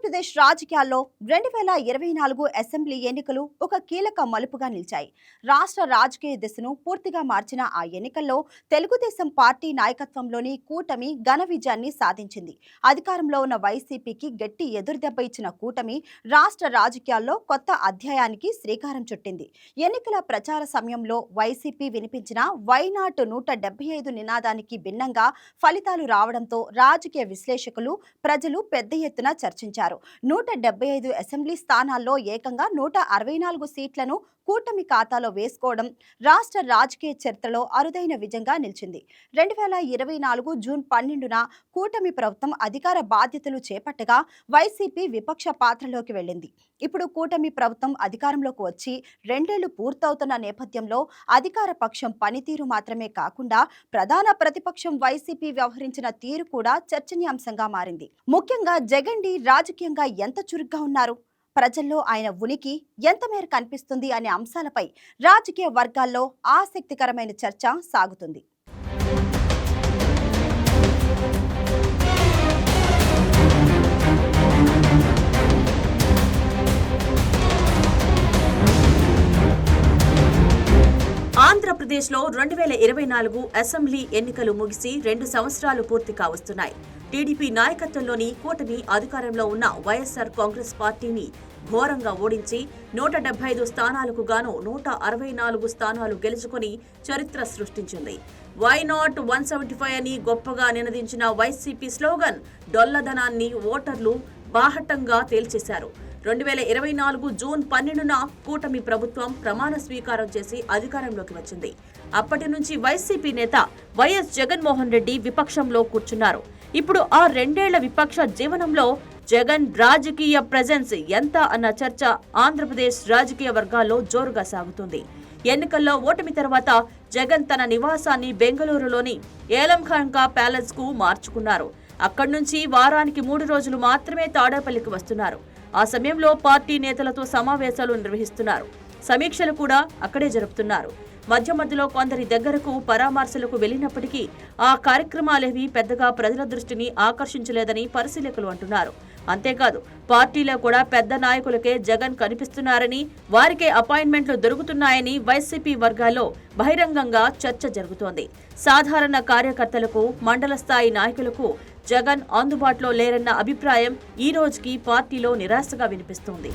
ఆంధ్రప్రదేశ్ రాజకీయాల్లో 2024 అసెంబ్లీ ఎన్నికలు ఒక కీలక మలుపుగా నిలిచాయి. రాష్ట్ర రాజకీయ దిశను పూర్తిగా మార్చిన ఆ ఎన్నికల్లో తెలుగుదేశం పార్టీ నాయకత్వంలోని కూటమి ఘన విజయాన్ని సాధించింది. అధికారంలో ఉన్న వైసీపీకి గట్టి ఎదురుదెబ్బ ఇచ్చిన కూటమి రాష్ట్ర రాజకీయాల్లో కొత్త అధ్యాయానికి శ్రీకారం చుట్టింది. ఎన్నికల ప్రచార సమయంలో వైసీపీ వినిపించిన వైనాట్ 175 నినాదానికి భిన్నంగా ఫలితాలు రావడంతో రాజకీయ విశ్లేషకులు, ప్రజలు పెద్ద ఎత్తున చర్చించారు. 175 అసెంబ్లీ స్థానాల్లో ఏకంగా 164 సీట్లను కూటమి ఖాతాలో వేసుకోవడం రాష్ట్ర రాజకీయ చరిత్రలో అరుదైన విజయంగా నిలిచింది. 2024 జూన్ 12న కూటమి ప్రభుత్వం అధికార బాధ్యతలు చేపట్టగా వైసీపీ విపక్ష పాత్రలోకి వెళ్ళింది. ఇప్పుడు కూటమి ప్రభుత్వం అధికారంలోకి వచ్చి 2 ఏళ్లు పూర్తవుతున్న నేపథ్యంలో అధికార పక్షం పనితీరు మాత్రమే కాకుండా ప్రధాన ప్రతిపక్షం వైసీపీ వ్యవహరించిన తీరు కూడా చర్చనీయాంశంగా మారింది. ముఖ్యంగా జగన్ రాజకీయంగా ఎంత చురుగ్గా ఉన్నారు, ప్రజల్లో ఆయన ఉనికి ఎంత మేర కనిపిస్తుంది అనే అంశాలపై రాజకీయ వర్గాల్లో ఆసక్తికరమైన చర్చ సాగుతుంది. ఆంధ్రప్రదేశ్లో 2024 అసెంబ్లీ ఎన్నికలు ముగిసి 2 సంవత్సరాలు పూర్తి కావస్తున్నాయి. టీడీపీ నాయకత్వంలోని కూటమి అధికారంలో ఉన్న వైఎస్ఆర్ కాంగ్రెస్ పార్టీని ఘోరంగా ఓడించి 175 స్థానాలకు గాను 164 స్థానాలు గెలుచుకుని చరిత్ర సృష్టించింది. వై నాట్ 175 అని గొప్పగా నినదించిన వైసీపీ స్లోగన్ డొల్లదనాన్ని ఓటర్లు బాహటంగా తేల్చేశారు. 2024 జూన్ 12న కూటమి ప్రభుత్వం ప్రమాణ స్వీకారం చేసి అధికారంలోకి వచ్చింది. అప్పటి నుంచి వైసీపీ నేత వైఎస్ జగన్మోహన్ రెడ్డి విపక్షంలో కూర్చున్నారు. ఇప్పుడు ఆ 2 ఏళ్ల విపక్ష జీవనంలో జగన్ రాజకీయ ప్రెజెన్స్ ఎంత అన్న చర్చ ఆంధ్రప్రదేశ్ రాజకీయ వర్గాల్లో జోరుగా సాగుతుంది. ఎన్నికల్లో ఓటమి తర్వాత జగన్ తన నివాసాన్ని బెంగళూరులోని ఏలంఖాన్కా ప్యాలెస్ కు మార్చుకున్నారు. అక్కడి నుంచి వారానికి 3 రోజులు మాత్రమే తాడేపల్లికి వస్తున్నారు. ఆ సమయంలో పార్టీ నేతలతో సమావేశాలు నిర్వహిస్తున్నారు. సమీక్షలు కూడా అక్కడే జరుపుతున్నారు. మధ్య మధ్యలో కొందరి దగ్గరకు పరామర్శలకు వెళ్లినప్పటికీ ఆ కార్యక్రమాలేవి పెద్దగా ప్రజల దృష్టిని ఆకర్షించలేదని పరిశీలకులు అంటున్నారు. అంతేకాదు పార్టీలో కూడా పెద్ద నాయకులకే జగన్ కనిపిస్తున్నారని, వారికే అపాయింట్మెంట్లు దొరుకుతున్నాయని వైసీపీ వర్గాల్లో బహిరంగంగా చర్చ జరుగుతోంది. సాధారణ కార్యకర్తలకు, మండల స్థాయి నాయకులకు జగన్ అందుబాటులో లేరన్న అభిప్రాయం ఈ రోజుకి పార్టీలో నిరాశగా వినిపిస్తోంది.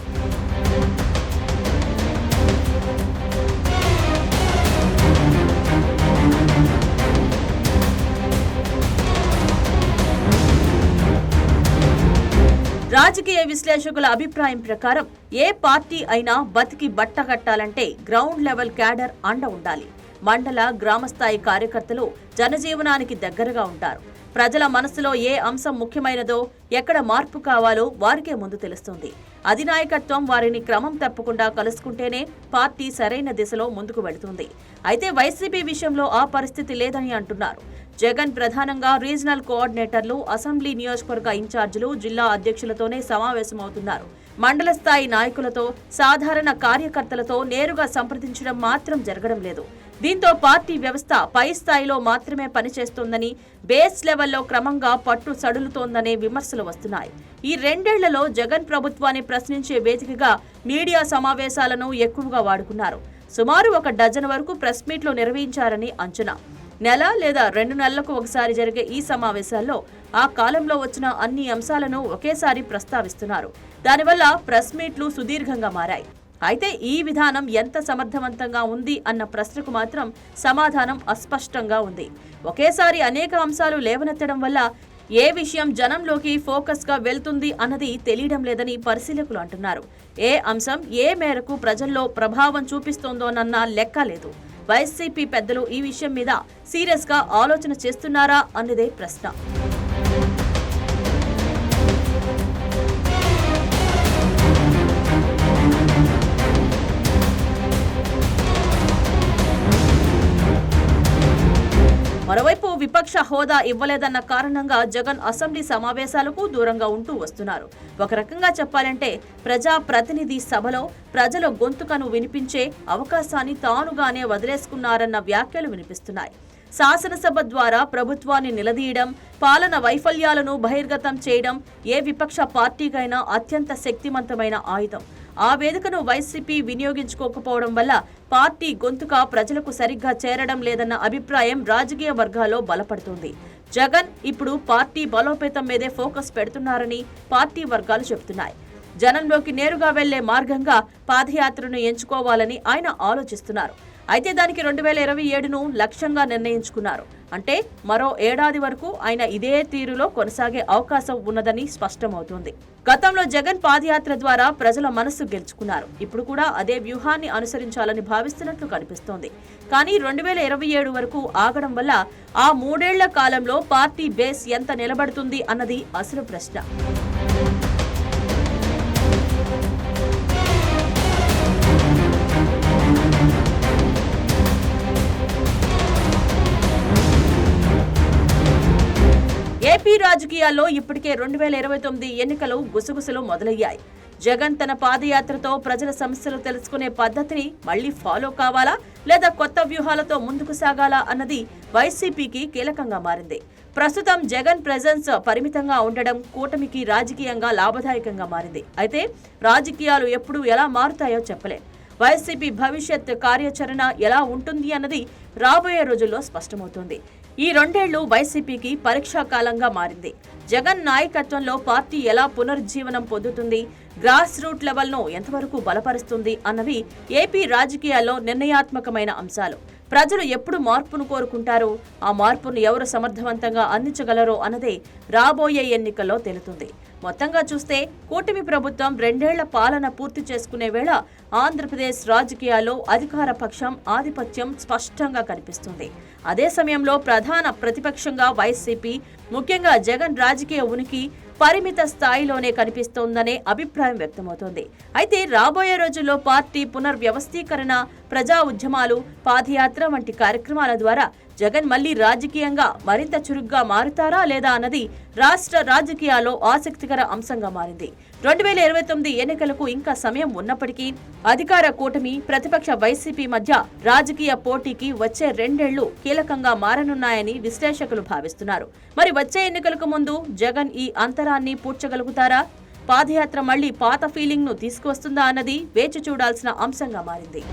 రాజకీయ విశ్లేషకుల అభిప్రాయం ప్రకారం ఏ పార్టీ అయినా బతికి బట్టగట్టాలంటే గ్రౌండ్ లెవెల్ క్యాడర్ అండ ఉండాలి. మండల, గ్రామస్థాయి కార్యకర్తలు జనజీవనానికి దగ్గరగా ఉంటారు. ప్రజల మనసులో ఏ అంశం ముఖ్యమైనదో, ఎక్కడ మార్పు కావాలో వారికే ముందు తెలుస్తుంది. అధినాయకత్వం వారిని క్రమం తప్పకుండా కలుసుకుంటేనే పార్టీ సరైన దిశలో ముందుకు వెళుతుంది. అయితే వైసీపీ విషయంలో ఆ పరిస్థితి లేదని అంటున్నారు. జగన్ ప్రధానంగా రీజనల్ కోఆర్డినేటర్లు, అసెంబ్లీ నియోజకవర్గ ఇన్ఛార్జీలు, జిల్లా అధ్యక్షులతోనే సమావేశమవుతున్నారు. మండల స్థాయి నాయకులతో, సాధారణ కార్యకర్తలతో నేరుగా సంప్రదించడం మాత్రం జరగడం లేదు. దీంతో పార్టీ వ్యవస్థ పై స్థాయిలో మాత్రమే పనిచేస్తోందని, బేస్ లెవెల్లో క్రమంగా పట్టు సడులుతోందనే విమర్శలు వస్తున్నాయి. ఈ 2 ఏళ్లలో జగన్ ప్రభుత్వాన్ని ప్రశ్నించే వేదికగా మీడియా సమావేశాలను ఎక్కువగా వాడుకున్నారు. సుమారు 1 డజన్ వరకు ప్రెస్ మీట్లు నిర్వహించారని అంచనా. నెల లేదా 2 నెలలకు ఒకసారి జరిగే ఈ సమావేశాల్లో ఆ కాలంలో వచ్చిన అన్ని అంశాలను ఒకేసారి ప్రస్తావిస్తున్నారు. దానివల్ల ప్రెస్ మీట్లు సుదీర్ఘంగా మారాయి. అయితే ఈ విధానం ఎంత సమర్థవంతంగా ఉంది అన్న ప్రశ్నకు మాత్రం సమాధానం అస్పష్టంగా ఉంది. ఒకేసారి అనేక అంశాలు లేవనెత్తడం వల్ల ఏ విషయం జనంలోకి ఫోకస్ గా వెళ్తుంది అన్నది తెలియడం లేదని పరిశీలకులు అంటున్నారు. ఏ అంశం ఏ మేరకు ప్రజల్లో ప్రభావం చూపిస్తోందోనన్న లెక్క లేదు. వైసీపీ పెద్దలు ఈ విషయం మీద సీరియస్ గా ఆలోచన చేస్తున్నారా అన్నదే ప్రశ్న. మరోవైపు విపక్ష హోదా ఇవ్వలేదన్న కారణంగా జగన్ అసెంబ్లీ సమావేశాలకు దూరంగా ఉంటూ వస్తున్నారు. ఒక రకంగా చెప్పాలంటే ప్రజా ప్రతినిధి సభలో ప్రజల గొంతుకను వినిపించే అవకాశాన్ని తానుగానే వదిలేసుకున్నారన్న వ్యాఖ్యలు వినిపిస్తున్నాయి. శాసనసభ ద్వారా ప్రభుత్వాన్ని నిలదీయడం, పాలన వైఫల్యాలను బహిర్గతం చేయడం ఏ విపక్ష పార్టీకైనా అత్యంత శక్తివంతమైన ఆయుధం. ఆ వేదికను వైసీపీ వినియోగించుకోకపోవడం వల్ల పార్టీ గొంతుక ప్రజలకు సరిగ్గా చేరడం లేదన్న అభిప్రాయం రాజకీయ వర్గాల్లో బలపడుతుంది. జగన్ ఇప్పుడు పార్టీ బలోపేతం మీదే ఫోకస్ పెడుతున్నారని పార్టీ వర్గాలు చెబుతున్నాయి. జనంలోకి నేరుగా వెళ్లే మార్గంగా పాదయాత్రను ఎంచుకోవాలని ఆయన ఆలోచిస్తున్నారు. అయితే దానికి 2027ను లక్ష్యంగా నిర్ణయించుకున్నారు. అంటే మరో ఏడాది వరకు ఆయన ఇదే తీరులో కొనసాగే అవకాశం ఉన్నదని స్పష్టమవుతోంది. గతంలో జగన్ పాదయాత్ర ద్వారా ప్రజల మనస్సు గెలుచుకున్నారు. ఇప్పుడు కూడా అదే వ్యూహాన్ని అనుసరించాలని భావిస్తున్నట్లు కనిపిస్తోంది. కానీ 2027 వరకు ఆగడం వల్ల ఆ 3 ఏళ్ల కాలంలో పార్టీ బేస్ ఎంత నిలబడుతుంది అన్నది అసలు ప్రశ్న. ఏపీ రాజకీయాల్లో ఇప్పటికే 2029 ఎన్నికలు గుసగుసలు మొదలయ్యాయి. జగన్ తన పాదయాత్రతో ప్రజల సమస్యలు తెలుసుకునే పద్ధతిని మళ్లీ ఫాలో కావాలా లేదా కొత్త వ్యూహాలతో ముందుకు సాగాలా అన్నది వైసీపీకి కీలకంగా మారింది. ప్రస్తుతం జగన్ ప్రెజెన్స్ పరిమితంగా ఉండడం కూటమికి రాజకీయంగా లాభదాయకంగా మారింది. అయితే రాజకీయాలు ఎప్పుడు ఎలా మారుతాయో చెప్పలేం. వైసీపీ భవిష్యత్ కార్యాచరణ ఎలా ఉంటుంది అన్నది రాబోయే రోజుల్లో స్పష్టమవుతుంది. ఈ 2 ఏళ్లు వైసీపీకి పరీక్షా కాలంగా మారింది. జగన్ నాయకత్వంలో పార్టీ ఎలా పునరుజ్జీవనం పొందుతుంది, గ్రాస్ రూట్ లెవెల్ను ఎంతవరకు బలపరుస్తుంది అన్నవి ఏపీ రాజకీయాల్లో నిర్ణయాత్మకమైన అంశాలు. ప్రజలు ఎప్పుడు మార్పును కోరుకుంటారో, ఆ మార్పును ఎవరు సమర్థవంతంగా అందించగలరో అన్నదే రాబోయే ఎన్నికల్లో తేలుతుంది. మొత్తంగా చూస్తే కూటమి ప్రభుత్వం 2 ఏళ్ల పాలన పూర్తి చేసుకునే వేళ ఆంధ్రప్రదేశ్ రాజకీయాల్లో అధికార పక్షం ఆధిపత్యం స్పష్టంగా కనిపిస్తుంది. అదే సమయంలో ప్రధాన ప్రతిపక్షంగా వైసీపీ, ముఖ్యంగా జగన్ రాజకీయ ఉనికి పరిమిత స్థాయిలోనే కనిపిస్తోందనే అభిప్రాయం వ్యక్తమవుతోంది. అయితే రాబోయే రోజుల్లో పార్టీ పునర్వ్యవస్థీకరణ, ప్రజా ఉద్యమాలు, పాదయాత్ర వంటి కార్యక్రమాల ద్వారా జగన్ మళ్లీ రాజకీయంగా మరింత చురుగ్గా మారుతారా లేదా అన్నది రాష్ట్ర రాజకీయాల్లో ఆసక్తికర అంశంగా మారింది. 2029 ఎన్నికలకు ఇంకా సమయం ఉన్నప్పటికీ అధికార కూటమి, ప్రతిపక్ష వైసీపీ మధ్య రాజకీయ పోటీకి వచ్చే 2 ఏళ్లు కీలకంగా మారనున్నాయని విశ్లేషకులు భావిస్తున్నారు. మరి వచ్చే ఎన్నికలకు ముందు జగన్ ఈ అంతరాన్ని పూడ్చగలుగుతారా? పాదయాత్ర మళ్లీ పాత ఫీలింగ్ ను తీసుకువస్తుందా అన్నది వేచి చూడాల్సిన అంశంగా మారింది.